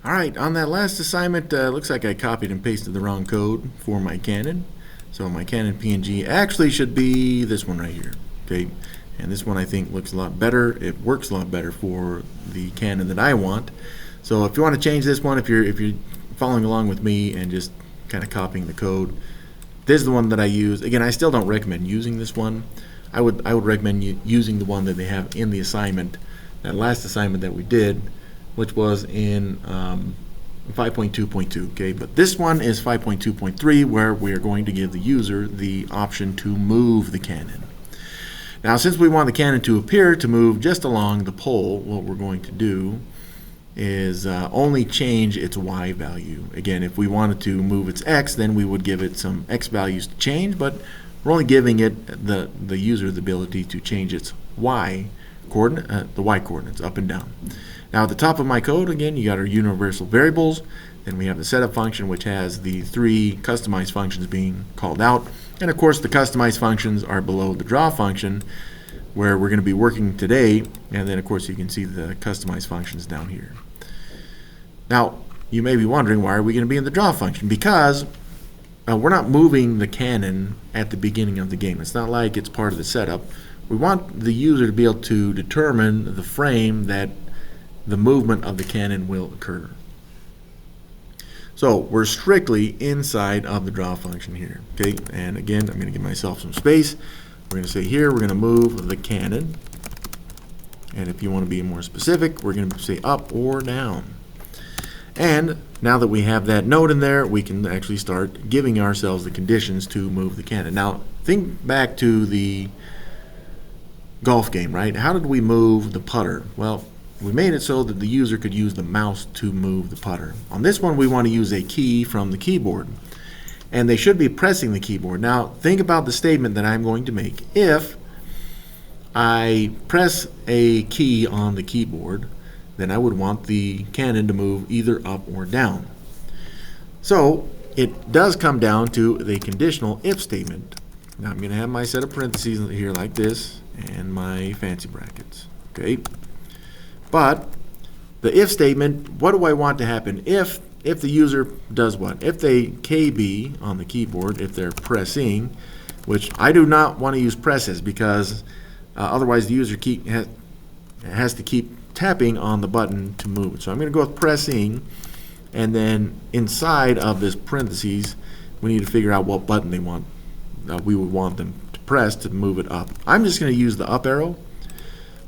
Alright, on that last assignment, looks like I copied and pasted the wrong code for my Canon. So my Canon PNG actually should be this one right here. Okay, and this one I think looks a lot better. It works a lot better for the Canon that I want. So if you want to change this one, if you're following along with me and just kind of copying the code, this is the one that I use. Again, I still don't recommend using this one. I would recommend using the one that they have in the assignment, that last assignment that we did, which was in 5.2.2, okay? But this one is 5.2.3, where we're going to give the user the option to move the Canon. Now, since we want the Canon to appear to move just along the pole, what we're going to do is only change its Y value. Again, if we wanted to move its X, then we would give it some X values to change, but we're only giving it the user the ability to change its Y coordinate, the Y coordinates up and down. Now at the top of my code, again, you got our universal variables. Then we have the setup function, which has the 3 customized functions being called out. And of course, the customized functions are below the draw function, where we're going to be working today. And then of course, you can see the customized functions down here. Now, you may be wondering, why are we going to be in the draw function? Because we're not moving the Canon at the beginning of the game. It's not like it's part of the setup. We want the user to be able to determine the frame that the movement of the Canon will occur. So we're strictly inside of the draw function here. Okay, and again, I'm going to give myself some space. We're going to say here, we're going to move the Canon. And if you want to be more specific, we're going to say up or down. And now that we have that node in there, we can actually start giving ourselves the conditions to move the Canon. Now, think back to the golf game, right? How did we move the putter? Well, we made it so that the user could use the mouse to move the putter. On this one, we want to use a key from the keyboard. And they should be pressing the keyboard. Now, think about the statement that I'm going to make. If I press a key on the keyboard, then I would want the Canon to move either up or down. So it does come down to the conditional if statement. Now I'm going to have my set of parentheses here like this and my fancy brackets. Okay. But the if statement, what do I want to happen if the user does what? If they KB on the keyboard, if they're pressing, which I do not want to use presses because otherwise the user has to keep tapping on the button to move it. So I'm going to go with pressing, and then inside of this parentheses, we need to figure out what button they want. We would want them to press to move it up. I'm just going to use the up arrow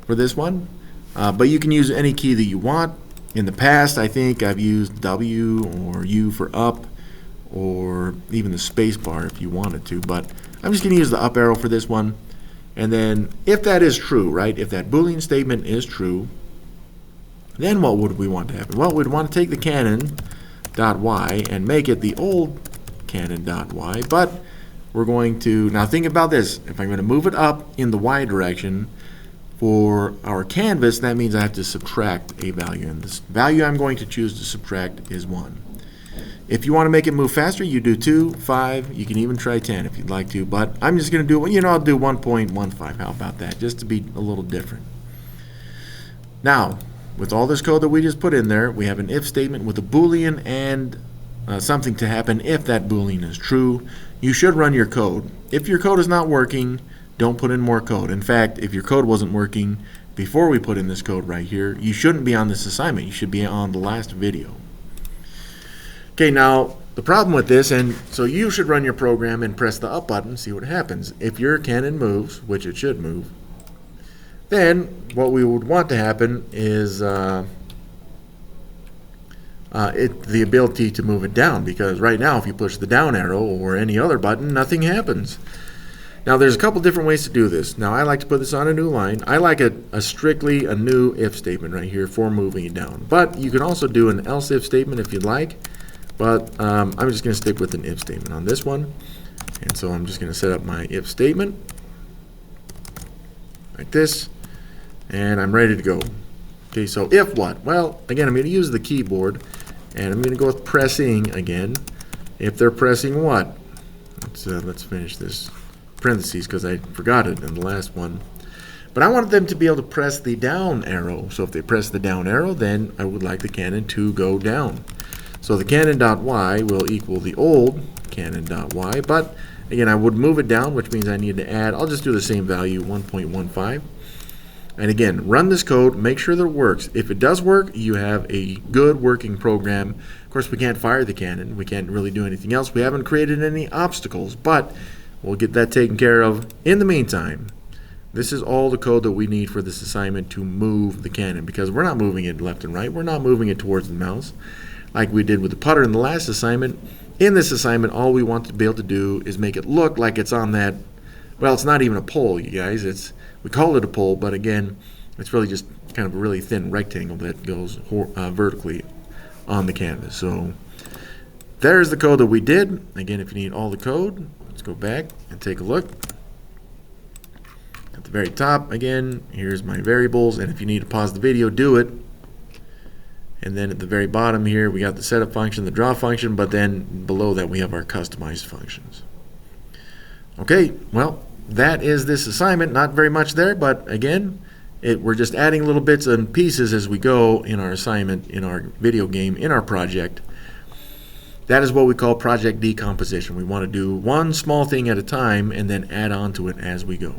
for this one. But you can use any key that you want. In the past, I think I've used W or U for up, or even the space bar if you wanted to. But I'm just going to use the up arrow for this one. And then if that is true, right, if that Boolean statement is true, then what would we want to happen? Well, we'd want to take the Canon.y and make it the old Canon.y. But we're going to, now think about this. If I'm going to move it up in the Y direction, for our canvas, that means I have to subtract a value, and this value I'm going to choose to subtract is 1. If you want to make it move faster, you do 2, 5, you can even try 10 if you'd like to, but I'm just going to do, I'll do 1.15. How about that? Just to be a little different. Now, with all this code that we just put in there, we have an if statement with a Boolean and something to happen if that Boolean is true. You should run your code. If your code is not working, don't put in more code. In fact, if your code wasn't working before we put in this code right here, you shouldn't be on this assignment. You should be on the last video. Okay, now the problem with this, and so you should run your program and press the up button, see what happens. If your Canon moves, which it should move, then what we would want to happen is the ability to move it down, because right now if you push the down arrow or any other button, nothing happens. Now there's a couple different ways to do this. Now I like to put this on a new line. I like strictly a new if statement right here for moving it down. But you can also do an else if statement if you'd like. But I'm just going to stick with an if statement on this one. And so I'm just going to set up my if statement like this. And I'm ready to go. Okay, so if what? Well, again, I'm going to use the keyboard. And I'm going to go with pressing again. If they're pressing what? Let's finish this parentheses because I forgot it in the last one. But I wanted them to be able to press the down arrow. So if they press the down arrow, then I would like the cannon to go down. So the cannon.y will equal the old cannon.y, but again, I would move it down, which means I need to add, I'll just do the same value, 1.15. And again, run this code, make sure that it works. If it does work, you have a good working program. Of course, we can't fire the cannon. We can't really do anything else. We haven't created any obstacles, but we'll get that taken care of. In the meantime, this is all the code that we need for this assignment to move the cannon, because we're not moving it left and right. We're not moving it towards the mouse like we did with the putter in the last assignment. In this assignment, all we want to be able to do is make it look like it's on that, well, it's not even a pole, you guys. We call it a pole, but again, it's really just kind of a really thin rectangle that goes vertically on the canvas. So there's the code that we did. Again, if you need all the code, let's go back and take a look. At the very top, again, here's my variables, and if you need to pause the video, do it. And then at the very bottom here, we got the setup function, the draw function, but then below that we have our customized functions. Okay, well, that is this assignment. Not very much there, but again, we're just adding little bits and pieces as we go in our assignment, in our video game, in our project. That is what we call project decomposition. We want to do one small thing at a time and then add on to it as we go.